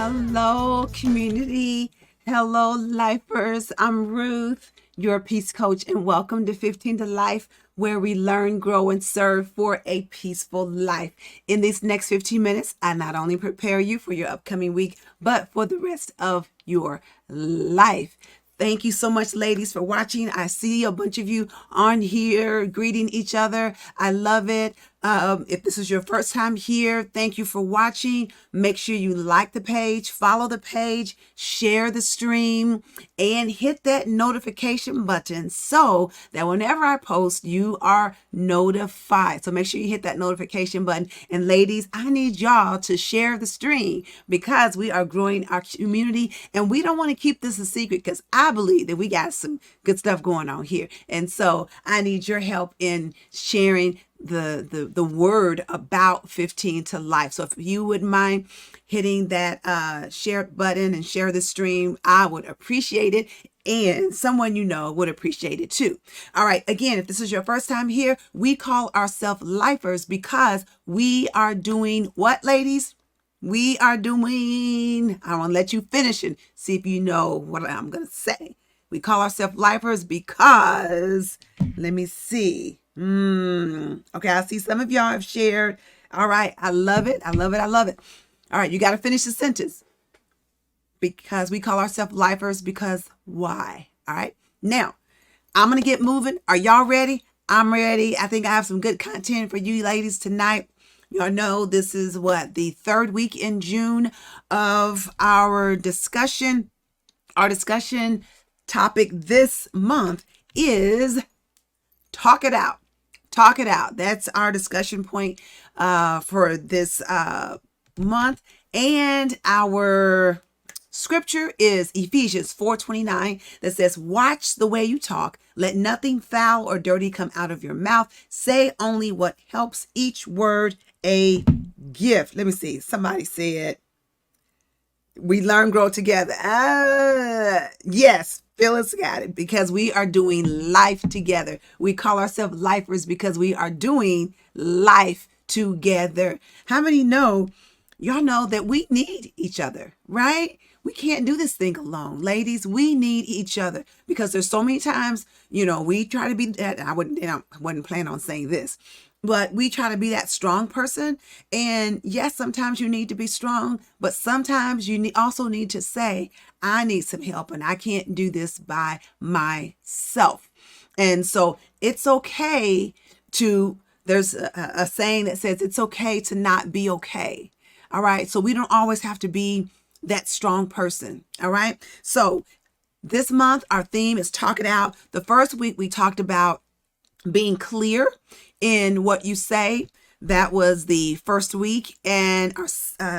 Hello, community. Hello, lifers. I'm Ruth, your peace coach, and welcome to 15 to Life, where we learn, grow, and serve for a peaceful life. In these next 15 minutes, I not only prepare you for your upcoming week, but for the rest of your life. Thank you so much, ladies, for watching. I see a bunch of you on here greeting each other. I love it. If this is your first time here, thank you for watching. Make sure you like the page, follow the page, share the stream, and hit that notification button so that whenever I post, you are notified. So make sure you hit that notification button. And ladies, I need y'all to share the stream because we are growing our community and we don't want to keep this a secret because I believe that we got some good stuff going on here. And so I need your help in sharing the word about 15 to Life. So if you wouldn't mind hitting that share button and share the stream, I would appreciate it. And someone you know would appreciate it too. All right. Again, if this is your first time here, we call ourselves lifers because we are doing what, ladies? We are doing, I want to let you finish and see if you know what I'm going to say. We call ourselves lifers because, let me see. Okay, I see some of y'all have shared. All right, I love it. I love it. I love it. All right, you got to finish the sentence. Because we call ourselves lifers because why? All right, now I'm going to get moving. Are y'all ready? I'm ready. I think I have some good content for you ladies tonight. Y'all know this is the third week in June of our discussion. Our discussion topic this month is talk it out. Talk it out. That's our discussion point for this month. And our scripture is Ephesians 4:29 that says, watch the way you talk. Let nothing foul or dirty come out of your mouth. Say only what helps, each word a gift. Let me see. Somebody said, we learn, grow together. Yes, Phyllis got it, because we are doing life together. We call ourselves lifers because we are doing life together. How many know, y'all know that we need each other, right? We can't do this thing alone. Ladies, we need each other because there's so many times, we try to be that. I wasn't planning on saying this, but we try to be that strong person. And yes, sometimes you need to be strong, but sometimes you also need to say, I need some help and I can't do this by myself. And so it's okay there's a saying that says it's okay to not be okay. All right. So we don't always have to be that strong person. All right. So this month, our theme is talk it out. The first week we talked about being clear in what you say. That was the first week. And our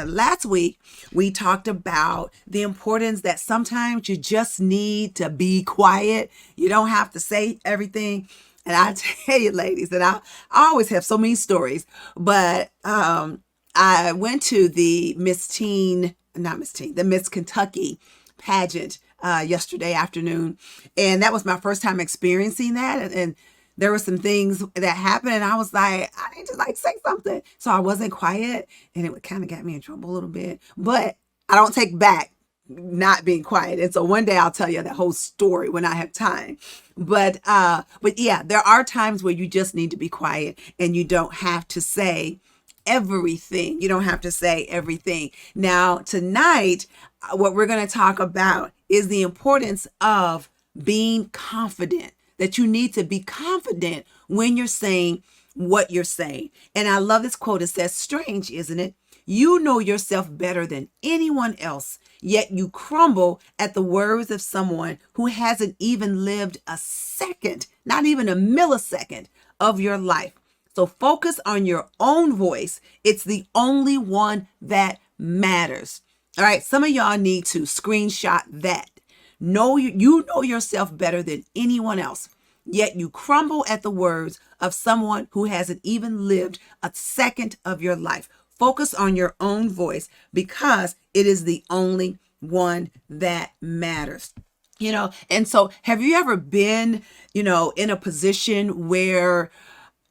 last week, we talked about the importance that sometimes you just need to be quiet. You don't have to say everything. And I tell you, ladies, that I always have so many stories, but I went to the the Miss Kentucky pageant yesterday afternoon. And that was my first time experiencing that. And there were some things that happened and I was like, I need to say something. So I wasn't quiet and it kind of got me in trouble a little bit, but I don't take back not being quiet. And so one day I'll tell you the whole story when I have time. But yeah, there are times where you just need to be quiet and you don't have to say everything. You don't have to say everything. Now, tonight, what we're going to talk about is the importance of being confident, that you need to be confident when you're saying what you're saying. And I love this quote. It says, strange, isn't it? You know yourself better than anyone else, yet you crumble at the words of someone who hasn't even lived a second, not even a millisecond of your life. So focus on your own voice. It's the only one that matters. All right. Some of y'all need to screenshot that. You know yourself better than anyone else, yet you crumble at the words of someone who hasn't even lived a second of your life. Focus on your own voice because it is the only one that matters. And so have you ever been, in a position where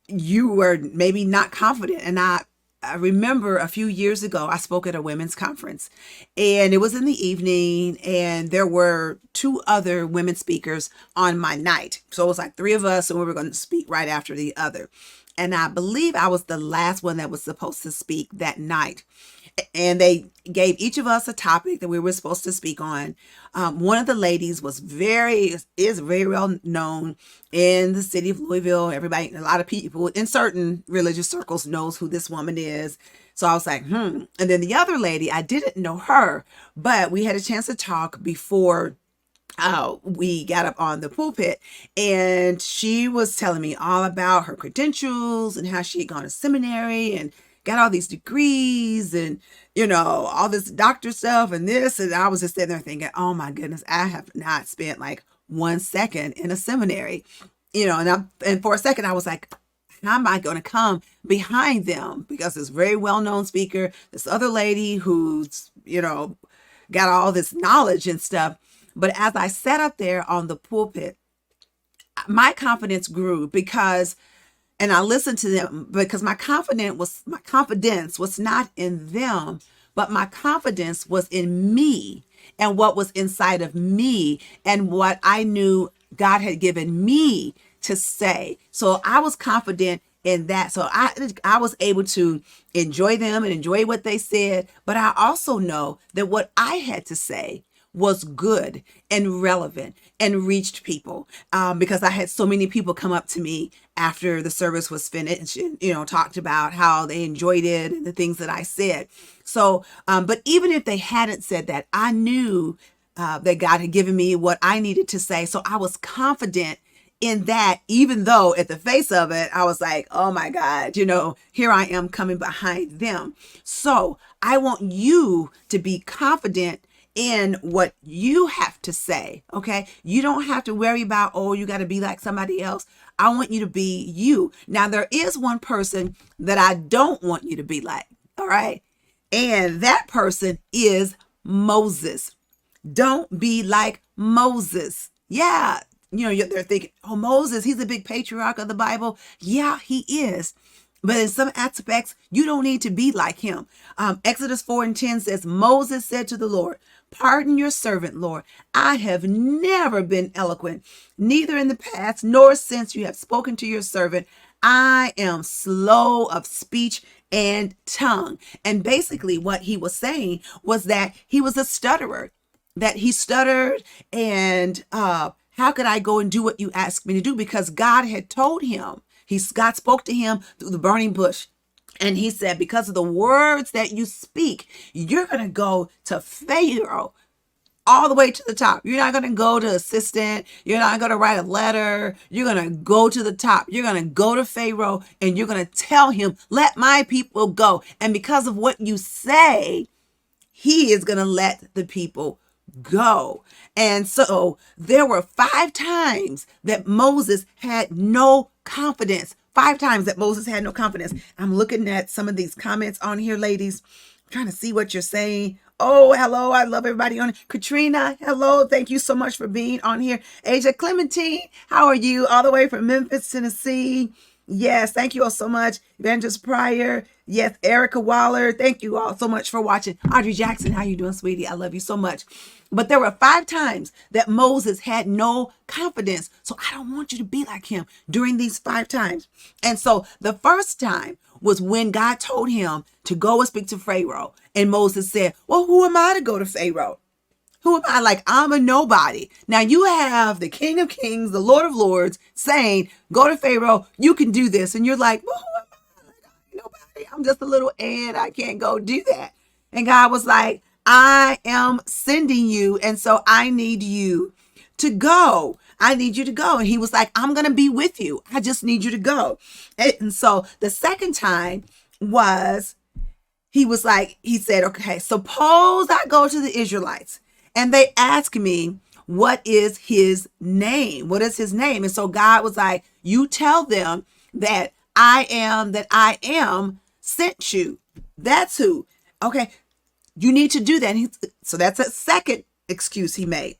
you were maybe not confident and not I remember a few years ago, I spoke at a women's conference, and it was in the evening, and there were two other women speakers on my night. So it was like three of us, and we were going to speak right after the other. And I believe I was the last one that was supposed to speak that night. And they gave each of us a topic that we were supposed to speak on. One of the ladies is very well known in the city of Louisville. Everybody, a lot of people in certain religious circles knows who this woman is. So I was like, And then the other lady, I didn't know her, but we had a chance to talk before we got up on the pulpit, and she was telling me all about her credentials and how she had gone to seminary and got all these degrees and, all this doctor stuff and this. And I was just sitting there thinking, oh my goodness, I have not spent like 1 second in a seminary, and for a second I was like, how am I going to come behind them? Because this very well-known speaker, this other lady who's, got all this knowledge and stuff. But as I sat up there on the pulpit, my confidence grew and I listened to them because my confidence was not in them, but my confidence was in me and what was inside of me and what I knew God had given me to say. So I was confident in that. So I was able to enjoy them and enjoy what they said. But I also know that what I had to say was good and relevant and reached people, because I had so many people come up to me after the service was finished and, talked about how they enjoyed it and the things that I said. So, but even if they hadn't said that, I knew that God had given me what I needed to say. So I was confident in that, even though at the face of it, I was like, oh my God, here I am coming behind them. So I want you to be confident in what you have to say. Okay. You don't have to worry about, oh, you got to be like somebody else. I want you to be you. Now, there is one person that I don't want you to be like. All right. And that person is Moses. Don't be like Moses. Yeah. They're thinking, oh, Moses, he's a big patriarch of the Bible. Yeah, he is. But in some aspects, you don't need to be like him. Exodus 4:10 says, Moses said to the Lord, pardon your servant, Lord. I have never been eloquent, neither in the past nor since you have spoken to your servant. I am slow of speech and tongue. And basically what he was saying was that he was a stutterer, that he stuttered and how could I go and do what you asked me to do? Because God had told him. God spoke to him through the burning bush. And he said, because of the words that you speak, you're going to go to Pharaoh all the way to the top. You're not going to go to assistant. You're not going to write a letter. You're going to go to the top. You're going to go to Pharaoh and you're going to tell him, let my people go. And because of what you say, he is going to let the people go. And so there were 5 times that Moses had no confidence. 5 times that Moses had no confidence. I'm looking at some of these comments on here, ladies. I'm trying to see what you're saying. Oh, hello. I love everybody on it. Katrina, hello. Thank you so much for being on here. Asia Clementine, how are you? All the way from Memphis, Tennessee. Yes, thank you all so much. Evangelist Pryor. Yes, Erica Waller. Thank you all so much for watching. Audrey Jackson, how you doing, sweetie? I love you so much. But there were 5 times that Moses had no confidence. So I don't want you to be like him during these 5 times. And so the first time was when God told him to go and speak to Pharaoh. And Moses said, well, who am I to go to Pharaoh? Who am I? Like, I'm a nobody. Now you have the King of Kings, the Lord of Lords saying, go to Pharaoh. You can do this. And you're like, well, who am I? Like, I ain't nobody. I'm just a little ant. I can't go do that. And God was like, I am sending you. And so I need you to go. I need you to go. And he was like, I'm going to be with you. I just need you to go. And so the second time was, he said, okay, suppose I go to the Israelites and they ask me, what is his name? What is his name? And so God was like, you tell them that I am sent you. That's who. Okay. You need to do that. So that's a second excuse he made.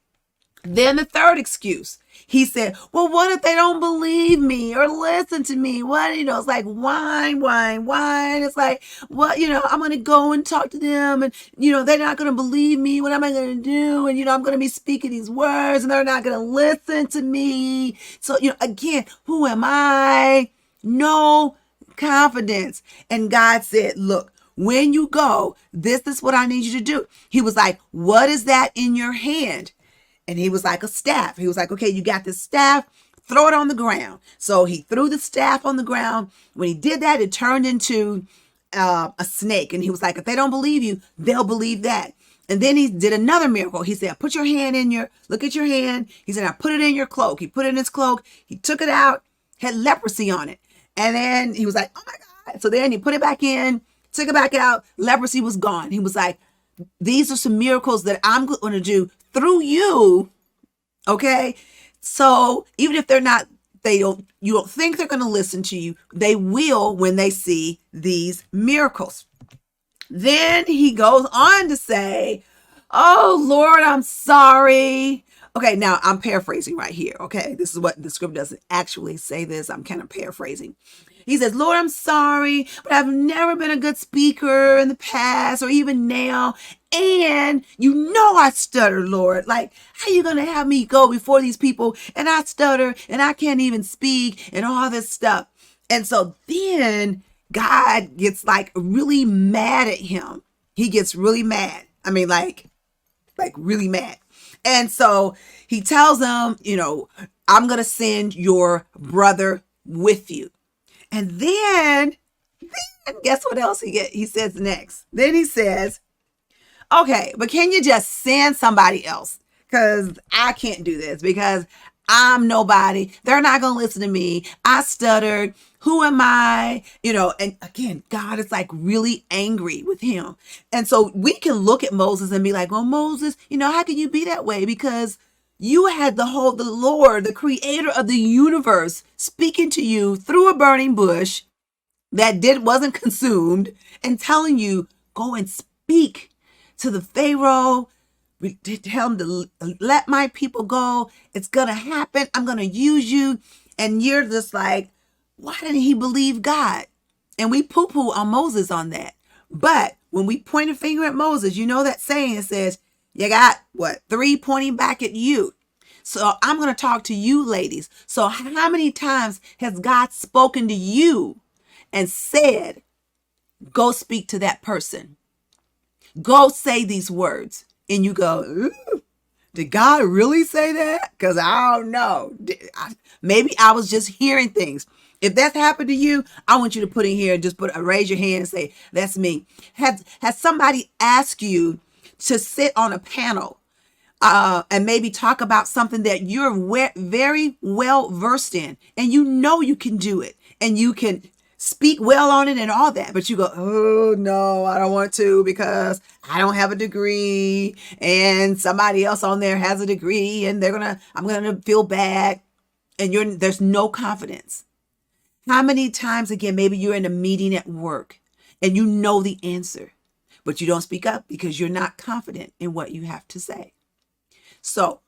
Then the third excuse, he said, well, what if they don't believe me or listen to me? What, it's like whine, whine, whine. It's like, well, I'm going to go and talk to them and, they're not going to believe me. What am I going to do? And, I'm going to be speaking these words and they're not going to listen to me. So, again, who am I? No confidence. And God said, look, when you go, this is what I need you to do. He was like, what is that in your hand? And he was like, a staff. He was like, okay, you got this staff, throw it on the ground. So he threw the staff on the ground. When he did that, it turned into a snake. And he was like, if they don't believe you, they'll believe that. And then he did another miracle. He said, put your hand look at your hand. He said, now put it in your cloak. He put it in his cloak. He took it out, had leprosy on it. And then he was like, oh my God. So then he put it back in, took it back out. Leprosy was gone. He was like, these are some miracles that I'm going to do through you. Okay. So even if you don't think they're going to listen to you, they will when they see these miracles. Then he goes on to say, oh Lord, I'm sorry. Okay. Now I'm paraphrasing right here. Okay. This is what the script doesn't actually say this. I'm kind of paraphrasing. He says, Lord, I'm sorry, but I've never been a good speaker in the past or even now. And I stutter, Lord. Like, how are you going to have me go before these people and I stutter and I can't even speak and all this stuff? And so then God gets like really mad at him. He gets really mad. I mean, like really mad. And so he tells them, I'm going to send your brother with you. And then guess what else he says next? Then he says, okay, but can you just send somebody else? Because I can't do this because I'm nobody. They're not going to listen to me. I stuttered. Who am I? And again, God is like really angry with him. And so we can look at Moses and be like, well, Moses, how can you be that way? Because you had the Lord, the creator of the universe, speaking to you through a burning bush that wasn't consumed and telling you, go and speak to the Pharaoh. Tell him to let my people go. It's going to happen. I'm going to use you. And you're just like, why didn't he believe God? And we poo-poo on Moses on that. But when we point a finger at Moses, that saying, it says, you got what? 3 pointing back at you. So I'm going to talk to you ladies. So how many times has God spoken to you and said, go speak to that person? Go say these words. And you go, ooh, did God really say that? Because I don't know. Maybe I was just hearing things. If that's happened to you, I want you to put in here and just raise your hand and say, that's me. Has somebody asked you to sit on a panel and maybe talk about something that you're very well versed in and you can do it and you can speak well on it and all that, but you go, oh no, I don't want to because I don't have a degree and somebody else on there has a degree and I'm going to feel bad and there's no confidence. How many times again, maybe you're in a meeting at work and you know the answer, but you don't speak up because you're not confident in what you have to say. So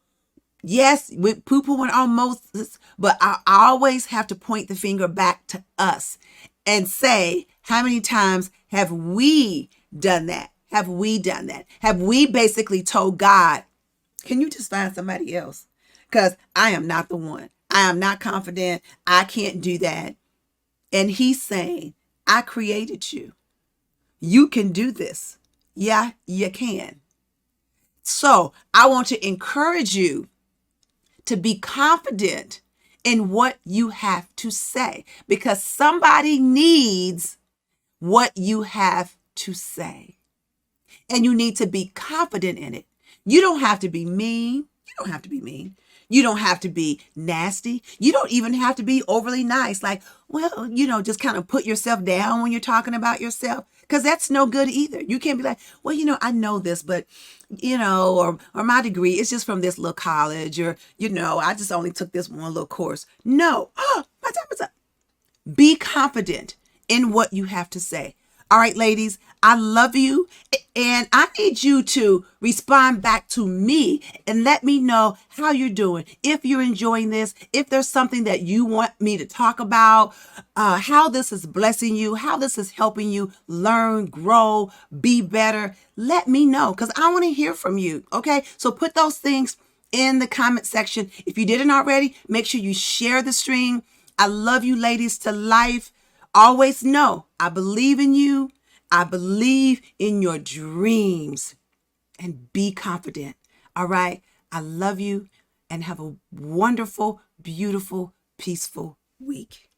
yes, we poo-pooing on Moses, but I always have to point the finger back to us and say, how many times have we done that? Have we done that? Have we basically told God, can you just find somebody else? Because I am not the one. I am not confident. I can't do that. And he's saying, I created you. You can do this. Yeah, you can. So I want to encourage you to be confident in what you have to say because somebody needs what you have to say. And you need to be confident in it. You don't have to be mean. You don't have to be mean. You don't have to be nasty. You don't even have to be overly nice. Like, well, just kind of put yourself down when you're talking about yourself because that's no good either. You can't be like, well, I know this, but, or my degree is just from this little college or, I just only took this one little course. No. Oh, my time is up. Be confident in what you have to say. All right, ladies, I love you. And I need you to respond back to me and let me know how you're doing. If you're enjoying this, if there's something that you want me to talk about, how this is blessing you, how this is helping you learn, grow, be better, let me know because I want to hear from you. Okay. So put those things in the comment section. If you didn't already, make sure you share the stream. I love you ladies to life. Always know I believe in you. I believe in your dreams, and be confident. All right. I love you and have a wonderful, beautiful, peaceful week.